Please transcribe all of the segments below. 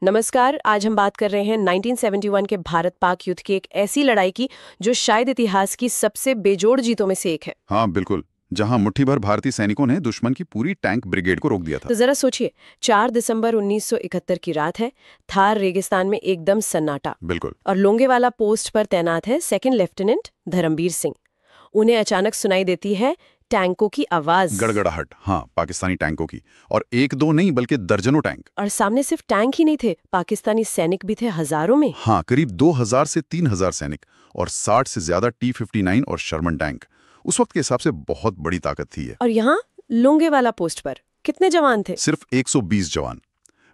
नमस्कार। आज हम बात कर रहे हैं 1971 के भारत पाक युद्ध की एक ऐसी लड़ाई की जो शायद इतिहास की सबसे बेजोड़ जीतों में से एक है। हाँ बिल्कुल, जहां मुट्ठी भर भारतीय सैनिकों ने दुश्मन की पूरी टैंक ब्रिगेड को रोक दिया था। तो जरा सोचिए, 4 दिसंबर 1971 की रात है। थार रेगिस्तान में एकदम सन्नाटा बिल्कुल। और लोंगेवाला पोस्ट पर तैनात है सेकंड लेफ्टिनेंट धर्मवीर सिंह। उन्हें अचानक सुनाई देती है टैंकों की आवाज, गड़गड़ाहट, हाँ, पाकिस्तानी टैंकों की। और एक दो नहीं बल्कि दर्जनों टैंक। और सामने सिर्फ टैंक ही नहीं थे, पाकिस्तानी सैनिक भी थे हजारों में। हाँ, करीब 2000 से 3000 सैनिक और 60 से ज्यादा T-59 और शर्मन टैंक। उस वक्त के हिसाब से बहुत बड़ी ताकत थी ये। और यहाँ लोंगेवाला पोस्ट पर कितने जवान थे? सिर्फ 120 जवान।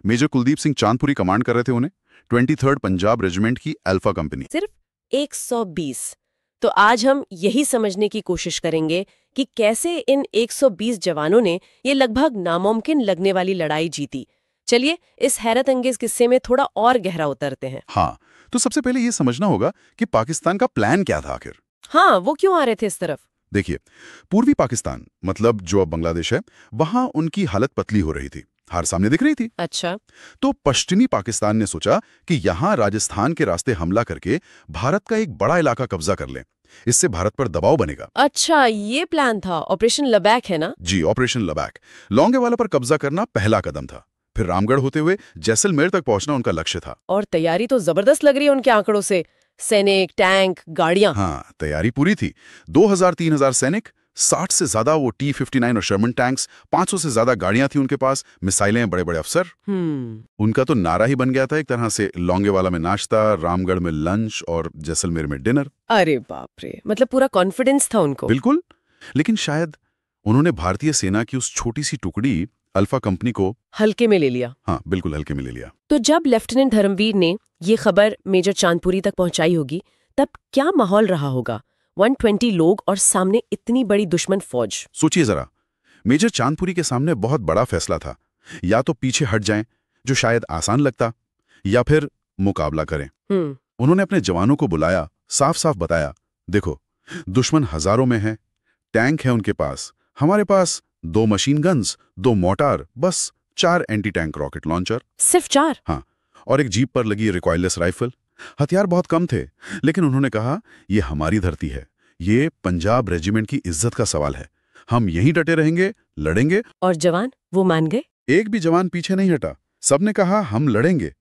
मेजर कुलदीप सिंह चांदपुरी कमांड कर रहे थे उन्हें। 23rd पंजाब रेजिमेंट की अल्फा कंपनी। सिर्फ 120। तो आज हम यही समझने की कोशिश करेंगे कि कैसे इन 120 जवानों ने ये लगभग नामुमकिन लगने वाली लड़ाई जीती। चलिए इस हैरत अंगेज किस्से में थोड़ा और गहरा उतरते हैं। हाँ, तो सबसे पहले ये समझना होगा कि पाकिस्तान का प्लान क्या था आखिर। हाँ, वो क्यों आ रहे थे इस तरफ? देखिए, पूर्वी पाकिस्तान मतलब जो अब बांग्लादेश है, वहां उनकी हालत पतली हो रही थी, हार सामने दिख रही थी। अच्छा। तो पश्चिमी पाकिस्तान ने सोचा कि यहां राजस्थान के रास्ते हमला करके भारत का एक बड़ा इलाका कब्जा कर लें। इससे भारत पर दबाव बनेगा। अच्छा, ये प्लान था। ऑपरेशन लबैक है ना? जी, ऑपरेशन लबैक। लोंगेवाला पर कब्जा करना पहला कदम था। फिर रामगढ़ होते हुए जैसलमेर तक पहुंचना उनका लक्ष्य था। और तैयारी तो जबरदस्त लग रही है उनके आंकड़ों से। सैनिक, टैंक, गाड़ियां। हाँ, तैयारी पूरी थी। 2000-3000 सैनिक, 60 से ज्यादा वो T-59 और शर्मन टैंक्स, 500 से ज्यादा गाड़ियां थी उनके पास, मिसाइलें, बड़े बड़े अफसर। उनका तो नारा ही बन गया था एक तरह से, लोंगेवाला में नाश्ता, रामगढ़ में लंच और जैसलमेर में डिनर। अरे बाप रे, मतलब पूरा कॉन्फिडेंस था उनको। बिल्कुल। लेकिन शायद उन्होंने भारतीय सेना की उस छोटी सी टुकड़ी अल्फा कंपनी को हल्के में ले लिया। हाँ बिल्कुल, हल्के में ले लिया। तो जब लेफ्टिनेंट धर्मवीर ने ये खबर मेजर चांदपुरी तक पहुंचाई होगी, तब क्या माहौल रहा होगा? 120 लोग और सामने इतनी बड़ी दुश्मन फौज। सोचिए जरा, मेजर चांदपुरी के सामने बहुत बड़ा फैसला था। या तो पीछे हट जाएं, जो शायद आसान लगता, या फिर मुकाबला करें। उन्होंने अपने जवानों को बुलाया, साफ साफ बताया, देखो, दुश्मन हजारों में है, टैंक है उनके पास, हमारे पास 2 मशीन गन्स, 2 मोर्टार, बस 4 एंटी टैंक रॉकेट लॉन्चर। सिर्फ 4? हाँ, और एक जीप पर लगी रिकॉइललेस राइफल। हथियार बहुत कम थे, लेकिन उन्होंने कहा, ये हमारी धरती है, ये पंजाब रेजिमेंट की इज्जत का सवाल है, हम यहीं डटे रहेंगे, लड़ेंगे। और जवान वो मान गए? एक भी जवान पीछे नहीं हटा, सबने कहा हम लड़ेंगे।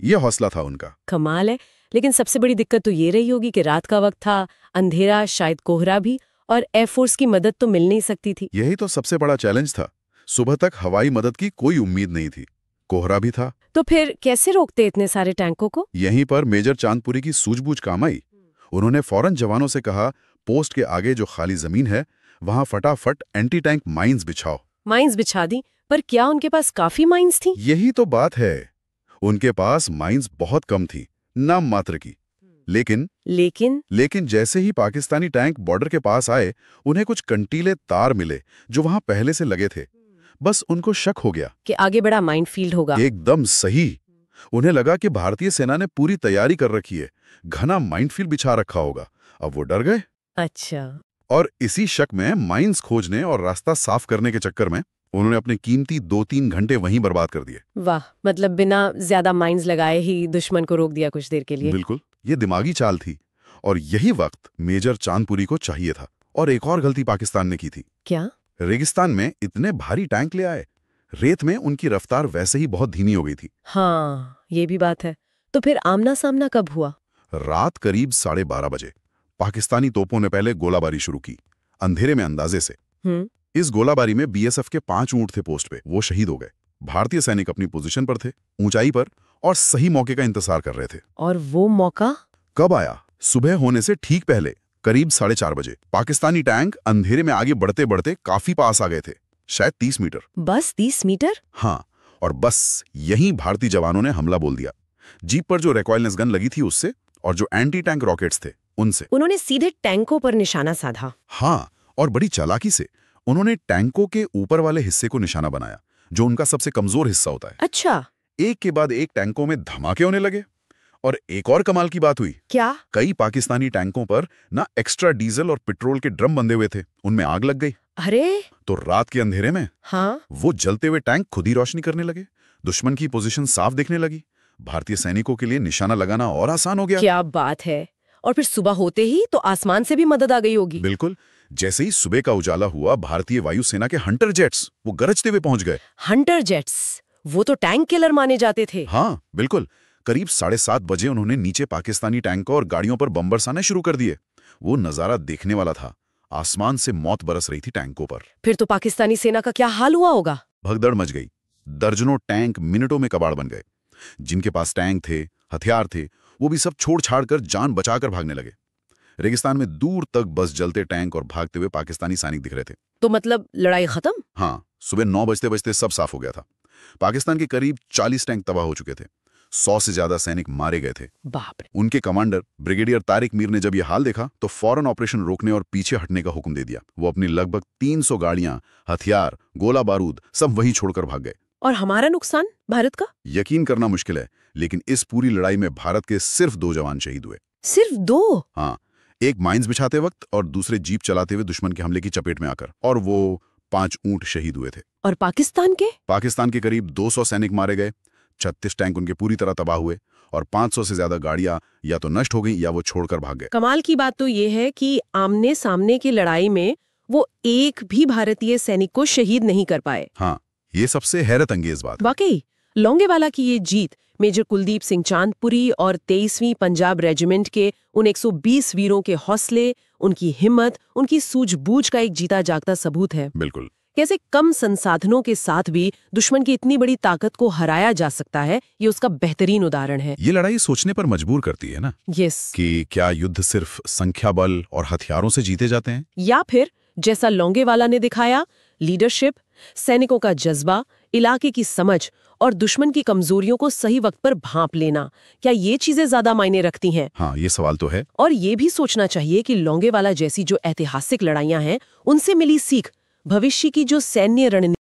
ये हौसला था उनका। कमाल है। लेकिन सबसे बड़ी दिक्कत तो ये रही होगी कि रात का वक्त था, अंधेरा, शायद कोहरा भी, और एयरफोर्स की मदद तो मिल नहीं सकती थी। यही तो सबसे बड़ा चैलेंज था। सुबह तक हवाई मदद की कोई उम्मीद नहीं थी, कोहरा भी था। तो फिर कैसे रोकते इतने सारे टैंकों को? यहीं पर मेजर चांदपुरी की सूझबूझ काम आई। उन्होंने फौरन जवानों से कहा, पोस्ट के आगे जो खाली जमीन है, वहां फटाफट एंटी टैंक माइंस बिछाओ। माइंस बिछा दी? पर क्या उनके पास काफी माइंस थी? यही तो बात है, उनके पास माइंस बहुत कम थी, नाम मात्र की। लेकिन जैसे ही पाकिस्तानी टैंक बॉर्डर के पास आए, उन्हें कुछ कंटीले तार मिले जो वहां पहले से लगे थे। बस उनको शक हो गया कि आगे बड़ा माइनफील्ड होगा। एकदम सही। उन्हें लगा कि भारतीय सेना ने पूरी तैयारी कर रखी है, घना माइनफील्ड बिछा रखा होगा। अब वो डर गए। अच्छा। और इसी शक में माइंस खोजने और रास्ता साफ करने के चक्कर में उन्होंने अपने कीमती 2-3 घंटे वहीं बर्बाद कर दिए। वाह, मतलब बिना ज्यादा माइंस लगाए ही दुश्मन को रोक दिया कुछ देर के लिए। बिल्कुल, ये दिमागी चाल थी, और यही वक्त मेजर चांदपुरी को चाहिए था। और एक और गलती पाकिस्तान ने की थी। क्या? रेगिस्तान में इतने भारी टैंक ले आए, रेत में उनकी रफ्तार वैसे ही बहुत धीमी हो गई थी। हाँ, ये भी बात है। तो फिर आमना सामना कब हुआ? रात करीब 12:30 बजे पाकिस्तानी तोपों ने पहले गोलाबारी शुरू की, अंधेरे में अंदाजे से। इस गोलाबारी में बीएसएफ के 5 ऊंट थे पोस्ट पे, वो शहीद हो गए। भारतीय सैनिक अपनी पोजीशन पर थे, ऊंचाई पर, और सही मौके का इंतजार कर रहे थे। और वो मौका कब आया? सुबह होने से ठीक पहले, करीब 4:30 पाकिस्तानी टैंक अंधेरे में आगे बढ़ते बढ़ते काफी पास आ गए थे, शायद 30 मीटर। बस 30 मीटर? हाँ, और बस यहीं भारतीय जवानों ने हमला बोल दिया। जीप पर जो रिकॉइललेस गन लगी थी उससे, और जो एंटी टैंक रॉकेट्स थे उनसे। उन्होंने सीधे टैंकों पर निशाना साधा। हाँ, और बड़ी चालाकी से उन्होंने टैंकों के ऊपर वाले हिस्से को निशाना बनाया, जो उनका सबसे कमजोर हिस्सा होता है। अच्छा। एक के बाद एक टैंकों में धमाके होने लगे। और एक और कमाल की बात हुई। क्या? कई पाकिस्तानी टैंकों पर ना एक्स्ट्रा डीजल और पेट्रोल के ड्रम बंधे हुए थे, उनमें आग लग गई। अरे! तो रात के अंधेरे में हाँ, वो जलते हुए टैंक खुद ही रोशनी करने लगे, दुश्मन की पोजीशन साफ दिखने लगी। भारतीय सैनिकों के लिए निशाना लगाना और आसान हो गया। क्या बात है। और फिर सुबह होते ही तो आसमान से भी मदद आ गई होगी। बिल्कुल। जैसे ही सुबह का उजाला हुआ, भारतीय वायुसेना के हंटर जेट्स वो गरजते हुए पहुंच गए। हंटर जेट्स, वो तो टैंक किलर माने जाते थे। हाँ बिल्कुल। करीब 7:30 बजे उन्होंने नीचे पाकिस्तानी टैंकों और गाड़ियों पर बम बरसाने शुरू कर दिए। वो नजारा देखने वाला था। आसमान से मौत बरस रही थी टैंकों पर। फिर तो पाकिस्तानी सेना का क्या हाल हुआ होगा। भगदड़ मच गई। दर्जनों टैंक मिनटों में कबाड़ बन गए। जिनके पास टैंक थे, हथियार थे, वो भी सब छोड़ छाड़ कर जान बचाकर भागने लगे। रेगिस्तान में दूर तक बस जलते टैंक और भागते हुए पाकिस्तानी सैनिक दिख रहे थे। तो मतलब लड़ाई खत्म? हाँ, सुबह 9 बजते बजते सब साफ हो गया था। पाकिस्तान के करीब 40 टैंक तबाह हो चुके थे। 100 से ज्यादा सैनिक मारे गए थे। बाप रे। उनके कमांडर ब्रिगेडियर तारिक मीर ने जब यह हाल देखा तो फौरन ऑपरेशन रोकने और पीछे हटने का हुक्म दे दिया। वो अपनी लगभग 300 गाड़ियां, हथियार, गोला बारूद सब वहीं छोड़कर भाग गए। और हमारा नुकसान भारत का? यकीन करना मुश्किल है, लेकिन इस पूरी लड़ाई में भारत के सिर्फ 2 जवान शहीद हुए। सिर्फ 2? हाँ, एक माइंस बिछाते वक्त और दूसरे जीप चलाते हुए दुश्मन के हमले की चपेट में आकर। और वो 5 ऊंट शहीद हुए थे। और पाकिस्तान के? पाकिस्तान के करीब 200 सैनिक मारे गए। 36 टैंक उनके पूरी तरह तबाह हुए और 500 से ज्यादा गाड़ियां या तो नष्ट हो गई या वो छोड़कर भाग गए। कमाल की बात तो ये है कि आमने सामने की लड़ाई में वो एक भी भारतीय सैनिक को शहीद नहीं कर पाए। हाँ, ये सबसे हैरत अंगेज बात। वाकई लोंगेवाला की ये जीत मेजर कुलदीप सिंह चांदपुरी और 23वीं पंजाब रेजिमेंट के उन 120 वीरों के हौसले, उनकी हिम्मत, उनकी सूझबूझ का एक जीता जागता सबूत है। बिल्कुल। कैसे कम संसाधनों के साथ भी दुश्मन की इतनी बड़ी ताकत को हराया जा सकता है, ये उसका बेहतरीन उदाहरण है। ये लड़ाई सोचने पर मजबूर करती है ना। यस। कि क्या युद्ध सिर्फ संख्या बल और हथियारों से जीते जाते हैं, या फिर जैसा लोंगेवाला ने दिखाया, लीडरशिप, सैनिकों का जज्बा, इलाके की समझ और दुश्मन की कमजोरियों को सही वक्त पर भांप लेना, क्या ये चीजें ज्यादा मायने रखती हैं? हाँ, ये सवाल तो है। और ये भी सोचना चाहिए कि लोंगेवाला जैसी जो ऐतिहासिक लड़ाइयां हैं, उनसे मिली सीख भविष्य की जो सैन्य रणनीति